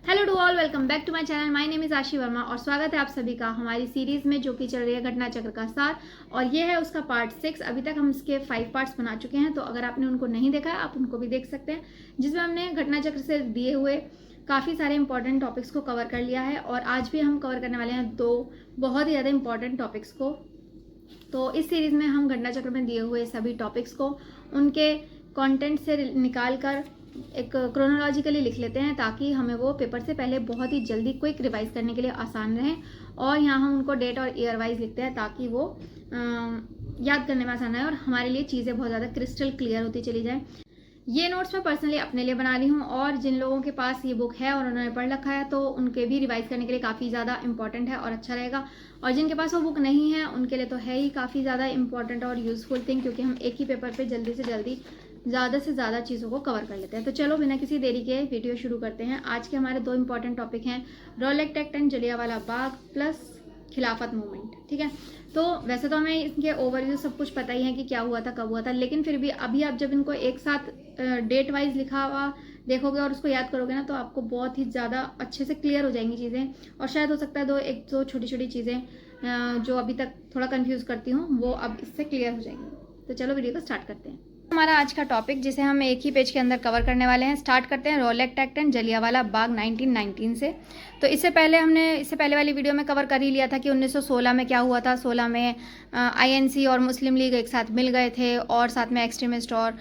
Hello to all, welcome back to my channel. My name is Aashi Verma और स्वागत है आप सभी का हमारी सीरीज़ में जो कि चल रही है घटना चक्र का सार। और ये है उसका पार्ट 6। अभी तक हम इसके 5 पार्ट्स बना चुके हैं, तो अगर आपने उनको नहीं देखा है आप उनको भी देख सकते हैं, जिसमें हमने घटना चक्र से दिए हुए काफ़ी सारे इंपॉर्टेंट टॉपिक्स को कवर कर लिया है। और आज भी हम कवर करने वाले हैं 2 बहुत ही ज़्यादा इंपॉर्टेंट टॉपिक्स को। तो इस सीरीज़ में हम घटना चक्र में दिए हुए सभी टॉपिक्स को उनके कंटेंट से निकाल कर एक क्रोनोलॉजिकली लिख लेते हैं, ताकि हमें वो पेपर से पहले बहुत ही जल्दी क्विक रिवाइज करने के लिए आसान रहे। और यहाँ हम उनको डेट और ईयर वाइज लिखते हैं ताकि वो याद करने में आसान रहे और हमारे लिए चीज़ें बहुत ज़्यादा क्रिस्टल क्लियर होती चली जाए। ये नोट्स मैं पर्सनली अपने लिए बना रही हूँ, और जिन लोगों के पास ये बुक है और उन्होंने पढ़ रखा है तो उनके भी रिवाइज करने के लिए काफ़ी ज़्यादा इंपॉर्टेंट है और अच्छा रहेगा। और जिनके पास वो बुक नहीं है उनके लिए तो है ही काफ़ी ज़्यादा इंपॉर्टेंट और यूजफुल थिंग, क्योंकि हम एक ही पेपर पे जल्दी से जल्दी ज़्यादा से ज़्यादा चीज़ों को कवर कर लेते हैं। तो चलो बिना किसी देरी के वीडियो शुरू करते हैं। आज के हमारे 2 इंपॉर्टेंट टॉपिक हैं, Rowlatt act and Jallianwala Bagh plus खिलाफत मूवमेंट। ठीक है, तो वैसे तो हमें इनके ओवरव्यू सब कुछ पता ही है कि क्या हुआ था, कब हुआ था, लेकिन फिर भी अभी आप जब इनको एक साथ डेट वाइज लिखा हुआ देखोगे और उसको याद करोगे ना, तो आपको बहुत ही ज़्यादा अच्छे से क्लियर हो जाएंगी चीज़ें। और शायद हो सकता है एक दो छोटी छोटी चीज़ें जो अभी तक थोड़ा कंफ्यूज करती हूँ वो अब इससे क्लियर हो जाएंगी। तो चलो वीडियो को स्टार्ट करते हैं। हमारा आज का टॉपिक जिसे हम एक ही पेज के अंदर कवर करने वाले हैं, स्टार्ट करते हैं Rowlatt act and Jallianwala Bagh 1919 से। तो इससे पहले वाली वीडियो में कवर कर ही लिया था कि 1916 में क्या हुआ था। 16 में आईएनसी और मुस्लिम लीग एक साथ मिल गए थे, और साथ में एक्सट्रीमिस्ट और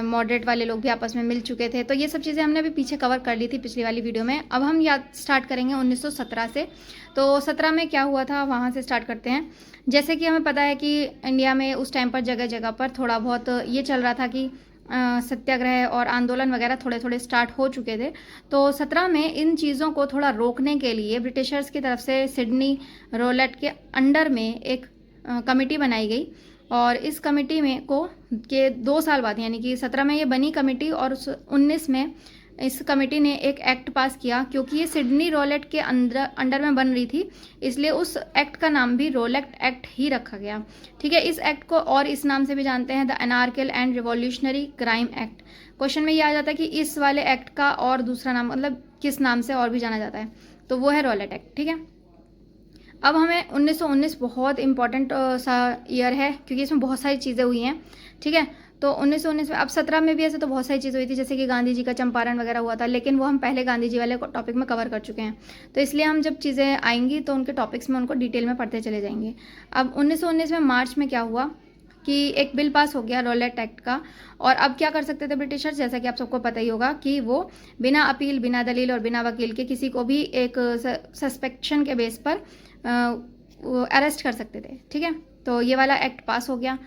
मॉडरेट वाले लोग भी आपस में मिल चुके थे। तो ये सब चीज़ें हमने अभी पीछे कवर कर ली थी पिछली वाली वीडियो में। अब हम याद स्टार्ट करेंगे 1917 से। तो 17 में क्या हुआ था वहाँ से स्टार्ट करते हैं। जैसे कि हमें पता है कि इंडिया में उस टाइम पर जगह जगह पर थोड़ा बहुत ये चल रहा था कि सत्याग्रह और आंदोलन वगैरह थोड़े थोड़े स्टार्ट हो चुके थे। तो 17 में इन चीज़ों को थोड़ा रोकने के लिए ब्रिटिशर्स की तरफ से सिडनी रॉलेट के अंडर में एक कमेटी बनाई गई। और इस कमेटी में के 2 साल बाद, यानी कि 17 में ये बनी कमेटी और 19 में इस कमेटी ने एक एक्ट पास किया। क्योंकि ये सिडनी रॉलेट के अंडर में बन रही थी, इसलिए उस एक्ट का नाम भी रॉलेट एक्ट ही रखा गया। ठीक है, इस एक्ट को और इस नाम से भी जानते हैं, the anarchical and revolutionary crime act. Question में ये आ जाता है कि इस वाले एक्ट का और दूसरा नाम, मतलब किस नाम से और भी जाना जाता है, तो वो है रॉलेट एक्ट। ठीक है, अब हमें 1919 बहुत इंपॉर्टेंट सा ईयर है, क्योंकि इसमें बहुत सारी चीज़ें हुई हैं। ठीक है, तो 1919 में, अब 17 में भी ऐसे तो बहुत सारी चीज़ें हुई थी, जैसे कि गांधी जी का चंपारण वगैरह हुआ था, लेकिन वो हम पहले गांधी जी वाले टॉपिक में कवर कर चुके हैं। तो इसलिए हम जब चीज़ें आएंगी तो उनके टॉपिक्स में उनको डिटेल में पढ़ते चले जाएंगे। अब 1919 में मार्च में क्या हुआ कि एक बिल पास हो गया रॉलेट एक्ट का। और अब क्या कर सकते थे ब्रिटिशर्स, जैसा कि आप सबको पता ही होगा कि वो बिना अपील, बिना दलील और बिना वकील के किसी को भी एक सस्पेक्शन के बेस पर अरेस्ट कर सकते थे। ठीक है, तो ये वाला एक्ट पास हो गया।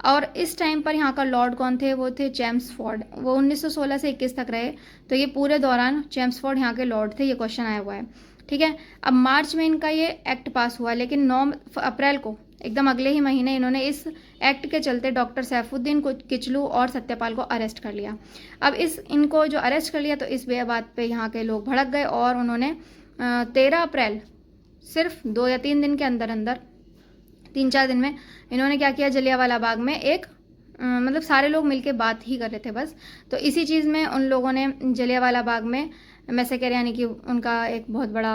और इस टाइम पर यहाँ का लॉर्ड कौन थे, वो थे चेम्सफोर्ड। वो 1916 से 21 तक रहे, तो ये पूरे दौरान चेम्सफोर्ड यहाँ के लॉर्ड थे। ये क्वेश्चन आया हुआ है। ठीक है, अब मार्च में इनका ये एक्ट पास हुआ, लेकिन 9 अप्रैल को, एकदम अगले ही महीने, इन्होंने इस एक्ट के चलते डॉक्टर सैफुद्दीन किचलू और सत्यपाल को अरेस्ट कर लिया। अब इनको जो अरेस्ट कर लिया, तो इस बात पे यहाँ के लोग भड़क गए और उन्होंने 13 अप्रैल, सिर्फ 2 या 3 दिन के अंदर अंदर, 3-4 दिन में इन्होंने क्या किया, जलियांवाला बाग में एक मतलब सारे लोग मिलके बात ही कर रहे थे बस। तो इसी चीज़ में उन लोगों ने जलियांवाला बाग में मैसेकर, यानी कि उनका एक बहुत बड़ा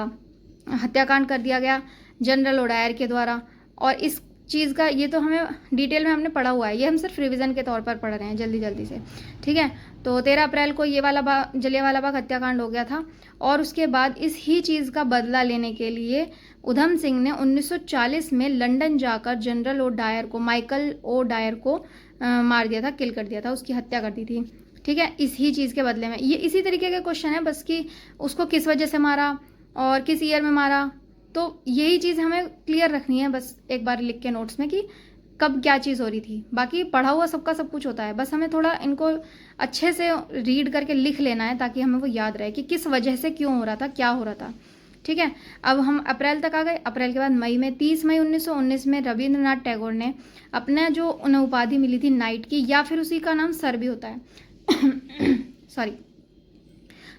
हत्याकांड कर दिया गया जनरल ओडायर के द्वारा। और इस चीज़ का ये तो हमें डिटेल में हमने पढ़ा हुआ है, ये हम सिर्फ रिवीजन के तौर पर पढ़ रहे हैं जल्दी जल्दी से। ठीक है, तो 13 अप्रैल को ये वाला जलियांवाला बाग हत्याकांड हो गया था। और उसके बाद इस ही चीज़ का बदला लेने के लिए उधम सिंह ने 1940 में लंदन जाकर जनरल ओडायर को, माइकल ओडायर को मार दिया था, किल कर दिया था, उसकी हत्या कर दी थी। ठीक है, इसी चीज़ के बदले में ये इसी तरीके का क्वेश्चन है, बस कि उसको किस वजह से मारा और किस ईयर में मारा। तो यही चीज़ हमें क्लियर रखनी है बस एक बार लिख के नोट्स में, कि कब क्या चीज़ हो रही थी। बाकी पढ़ा हुआ सबका सब कुछ होता है, बस हमें थोड़ा इनको अच्छे से रीड करके लिख लेना है, ताकि हमें वो याद रहे कि किस वजह से क्यों हो रहा था, क्या हो रहा था। ठीक है, अब हम अप्रैल तक आ गए। अप्रैल के बाद मई में, 30 मई 1919 में रविंद्रनाथ टैगोर ने अपना जो उन्हें उपाधि मिली थी नाइट की, या फिर उसी का नाम सर भी होता है सॉरी,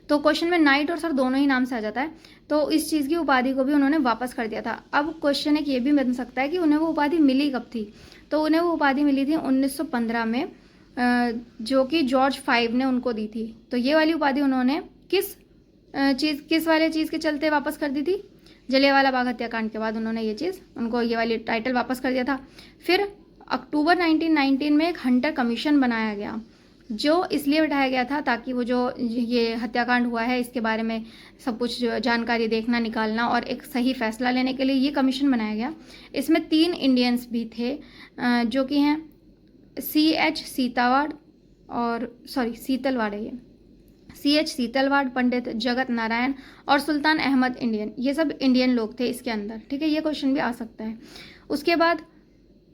तो क्वेश्चन में नाइट और सर दोनों ही नाम से आ जाता है, तो इस चीज़ की उपाधि को भी उन्होंने वापस कर दिया था। अब क्वेश्चन एक ये भी बन सकता है कि उन्हें वो उपाधि मिली कब थी। तो उन्हें वो उपाधि मिली थी 1915 में, जो कि जॉर्ज 5 ने उनको दी थी। तो ये वाली उपाधि उन्होंने किस चीज़ किस वाले चीज़ के चलते वापस कर दी थी? जलियांवाला बाग हत्याकांड के बाद उन्होंने ये चीज़, उनको ये वाली टाइटल वापस कर दिया था। फिर अक्टूबर 1919 में एक हंटर कमीशन बनाया गया, जो इसलिए बिठाया गया था ताकि वो जो ये हत्याकांड हुआ है इसके बारे में सब कुछ जानकारी देखना, निकालना और एक सही फैसला लेने के लिए ये कमीशन बनाया गया। इसमें 3 इंडियंस भी थे, जो कि हैं CH सीतावाड़ और सीतलवाड़ है ये, CH सीतलवाड़, पंडित जगत नारायण और सुल्तान अहमद इंडियन, ये सब इंडियन लोग थे इसके अंदर। ठीक है, ये क्वेश्चन भी आ सकता है। उसके बाद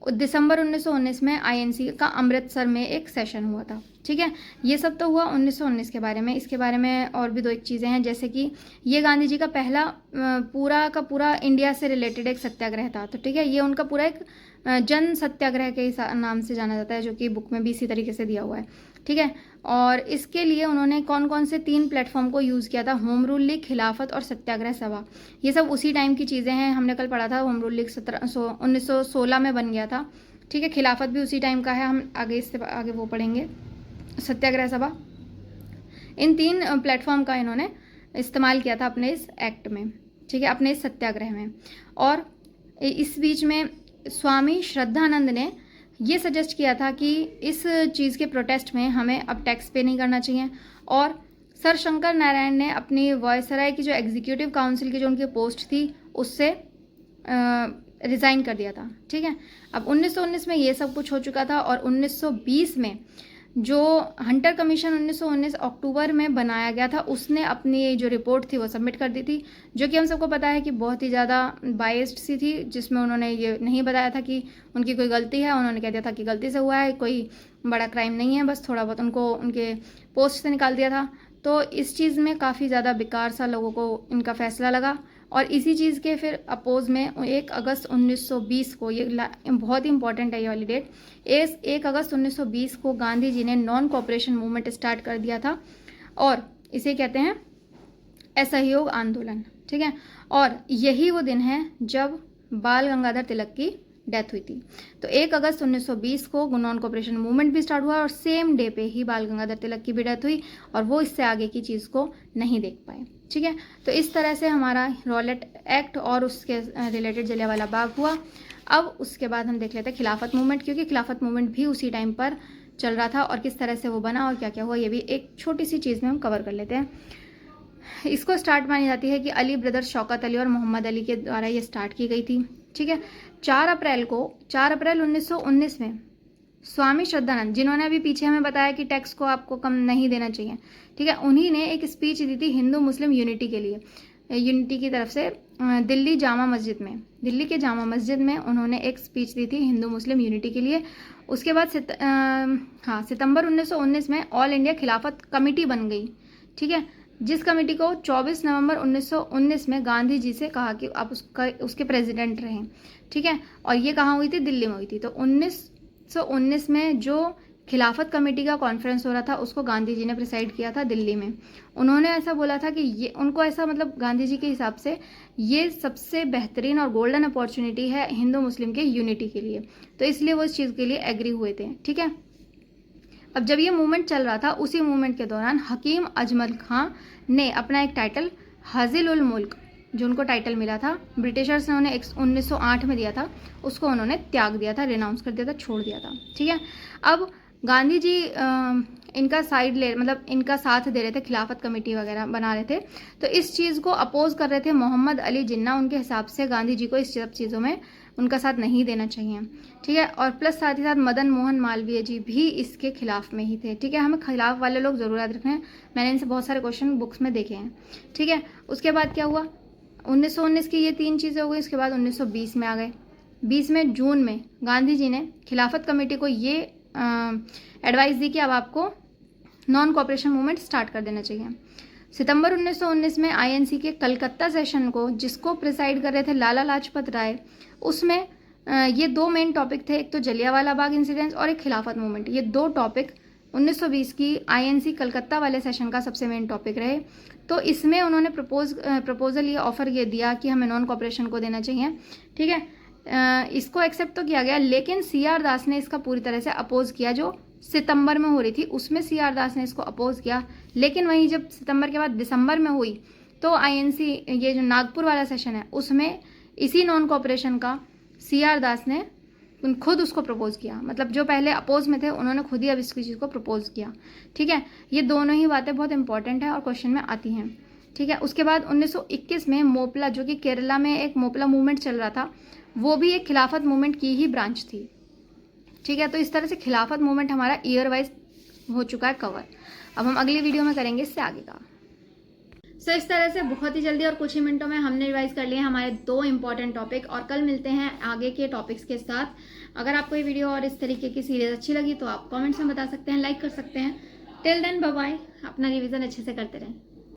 दिसंबर 1919 में INC का अमृतसर में एक सेशन हुआ था। ठीक है, ये सब तो हुआ 1919 के बारे में। इसके बारे में और भी 2 एक चीज़ें हैं, जैसे कि ये गांधी जी का पहला पूरा का पूरा इंडिया से रिलेटेड एक सत्याग्रह था। तो ठीक है, ये उनका पूरा एक जन सत्याग्रह के नाम से जाना जाता है, जो कि बुक में भी इसी तरीके से दिया हुआ है। ठीक है, और इसके लिए उन्होंने कौन कौन से 3 प्लेटफॉर्म को यूज़ किया था? होम रूल लीग, खिलाफत और सत्याग्रह सभा। ये सब उसी टाइम की चीज़ें हैं, हमने कल पढ़ा था। होम रूल लीग 1916 में बन गया था। ठीक है, खिलाफत भी उसी टाइम का है, हम आगे इससे आगे वो पढ़ेंगे। सत्याग्रह सभा, इन 3 प्लेटफॉर्म का इन्होंने इस्तेमाल किया था अपने इस एक्ट में। ठीक है, अपने इस सत्याग्रह में। और इस बीच में स्वामी श्रद्धानंद ने ये सजेस्ट किया था कि इस चीज़ के प्रोटेस्ट में हमें अब टैक्स पे नहीं करना चाहिए। और सर शंकर नारायण ने अपनी वायसराय की जो एग्जीक्यूटिव काउंसिल की जो उनकी पोस्ट थी उससे रिज़ाइन कर दिया था। ठीक है, अब 1919 में ये सब कुछ हो चुका था। और 1920 में जो हंटर कमीशन 1919 अक्टूबर में बनाया गया था, उसने अपनी जो रिपोर्ट थी वो सबमिट कर दी थी, जो कि हम सबको पता है कि बहुत ही ज़्यादा बायस्ड सी थी, जिसमें उन्होंने ये नहीं बताया था कि उनकी कोई गलती है। उन्होंने कह दिया था कि गलती से हुआ है, कोई बड़ा क्राइम नहीं है, बस थोड़ा बहुत उनको उनके पोस्ट से निकाल दिया था। तो इस चीज़ में काफ़ी ज़्यादा बेकार सा लोगों को इनका फैसला लगा। और इसी चीज़ के फिर अपोज में 1 अगस्त 1920 को, ये बहुत ही इंपॉर्टेंट है ये वाली डेट, 1 अगस्त 1920 को गांधी जी ने नॉन कोऑपरेशन मूवमेंट स्टार्ट कर दिया था, और इसे कहते हैं असहयोग आंदोलन। ठीक है, और यही वो दिन है जब बाल गंगाधर तिलक की डेथ हुई थी। तो 1 अगस्त 1920 को नॉन कोऑपरेशन मूवमेंट भी स्टार्ट हुआ, और सेम डे पे ही बाल गंगाधर तिलक की भी डेथ हुई, और वो इससे आगे की चीज़ को नहीं देख पाए। ठीक है, तो इस तरह से हमारा रॉलेट एक्ट और उसके रिलेटेड जलियांवाला बाग हुआ। अब उसके बाद हम देख लेते हैं खिलाफत मूवमेंट, क्योंकि खिलाफत मूवमेंट भी उसी टाइम पर चल रहा था, और किस तरह से वो बना और क्या क्या हुआ, ये भी एक छोटी सी चीज़ में हम कवर कर लेते हैं। इसको स्टार्ट मानी जाती है कि अली ब्रदर्स शौकत अली और मोहम्मद अली के द्वारा ये स्टार्ट की गई थी। ठीक है, 4 अप्रैल 1919 में स्वामी श्रद्धानंद, जिन्होंने अभी पीछे हमें बताया कि टैक्स को आपको कम नहीं देना चाहिए, ठीक है, उन्हीं ने एक स्पीच दी थी हिंदू मुस्लिम यूनिटी के लिए, यूनिटी की तरफ से दिल्ली के जामा मस्जिद में उन्होंने एक स्पीच दी थी हिंदू मुस्लिम यूनिटी के लिए। उसके बाद सितंबर 1919 में ऑल इंडिया खिलाफत कमेटी बन गई। ठीक है, जिस कमेटी को 24 नवंबर 1919 में गांधी जी से कहा कि आप उसके प्रेसिडेंट रहें। ठीक है, और ये कहाँ हुई थी? दिल्ली में हुई थी। तो 1919 में जो खिलाफत कमेटी का कॉन्फ्रेंस हो रहा था उसको गांधी जी ने प्रिसाइड किया था दिल्ली में। उन्होंने ऐसा बोला था कि ये उनको ऐसा, मतलब गांधी जी के हिसाब से ये सबसे बेहतरीन और गोल्डन अपॉर्चुनिटी है हिंदू मुस्लिम के यूनिटी के लिए, तो इसलिए वो इस चीज़ के लिए एग्री हुए थे। ठीक है, अब जब ये मूवमेंट चल रहा था, उसी मूवमेंट के दौरान हकीम अजमल खां ने अपना एक टाइटल हाजिल उल मुल्क, जो उनको टाइटल मिला था, ब्रिटिशर्स ने उन्हें 1908 में दिया था, उसको उन्होंने त्याग दिया था, रिनाउंस कर दिया था, छोड़ दिया था। ठीक है, अब गांधी जी इनका मतलब इनका साथ दे रहे थे, खिलाफत कमेटी वगैरह बना रहे थे, तो इस चीज़ को अपोज कर रहे थे मोहम्मद अली जिन्ना। उनके हिसाब से गांधी जी को इस सब चीज़ों में उनका साथ नहीं देना चाहिए। ठीक है, और प्लस साथ ही साथ मदन मोहन मालवीय जी भी इसके खिलाफ में ही थे। ठीक है, हमें खिलाफ वाले लोग ज़रूर याद रखना है, मैंने इनसे बहुत सारे क्वेश्चन बुक्स में देखे हैं। ठीक है, उसके बाद क्या हुआ? 1919 की ये 3 चीज़ें हो गई। उसके बाद 1920 में आ गए। 20 में जून में गांधी जी ने खिलाफत कमेटी को ये एडवाइस दी कि अब आपको नॉन कोऑपरेशन मूवमेंट स्टार्ट कर देना चाहिए। सितंबर 1919 में INC के कलकत्ता सेशन को, जिसको प्रिसाइड कर रहे थे लाला लाजपत राय, उसमें ये 2 मेन टॉपिक थे, एक तो जलियांवाला बाग इंसिडेंट्स और एक खिलाफत मूवमेंट। ये 2 टॉपिक 1920 की INC कलकत्ता वाले सेशन का सबसे मेन टॉपिक रहे। तो इसमें उन्होंने प्रपोजल ये ऑफर ये दिया कि हमें नॉन कोऑपरेशन को देना चाहिए। ठीक है, इसको एक्सेप्ट तो किया गया, लेकिन CR दास ने इसका पूरी तरह से अपोज किया, जो सितंबर में हो रही थी, उसमें CR दास ने इसको अपोज किया। लेकिन वहीं जब सितंबर के बाद दिसंबर में हुई तो INC ये जो नागपुर वाला सेशन है उसमें इसी नॉन कोऑपरेशन का CR दास ने खुद उसको प्रपोज किया। मतलब जो पहले अपोज में थे उन्होंने खुद ही अब इसकी चीज़ को प्रपोज किया। ठीक है, ये दोनों ही बातें बहुत इंपॉर्टेंट है और क्वेश्चन में आती हैं। ठीक है, उसके बाद 1921 में मोपला, जो कि केरला में एक मोपला मूवमेंट चल रहा था, वो भी एक खिलाफत मूवमेंट की ही ब्रांच थी। ठीक है, तो इस तरह से खिलाफत मूवमेंट हमारा ईयर वाइज हो चुका है कवर। अब हम अगली वीडियो में करेंगे इससे आगे का। सो इस तरह से बहुत ही जल्दी और कुछ ही मिनटों में हमने रिवाइज कर लिए हमारे 2 इंपॉर्टेंट टॉपिक, और कल मिलते हैं आगे के टॉपिक्स के साथ। अगर आपको ये वीडियो और इस तरीके की सीरीज अच्छी लगी तो आप कमेंट्स में बता सकते हैं, लाइक कर सकते हैं। टिल देन बाय बाय, अपना रिवीजन अच्छे से करते रहें।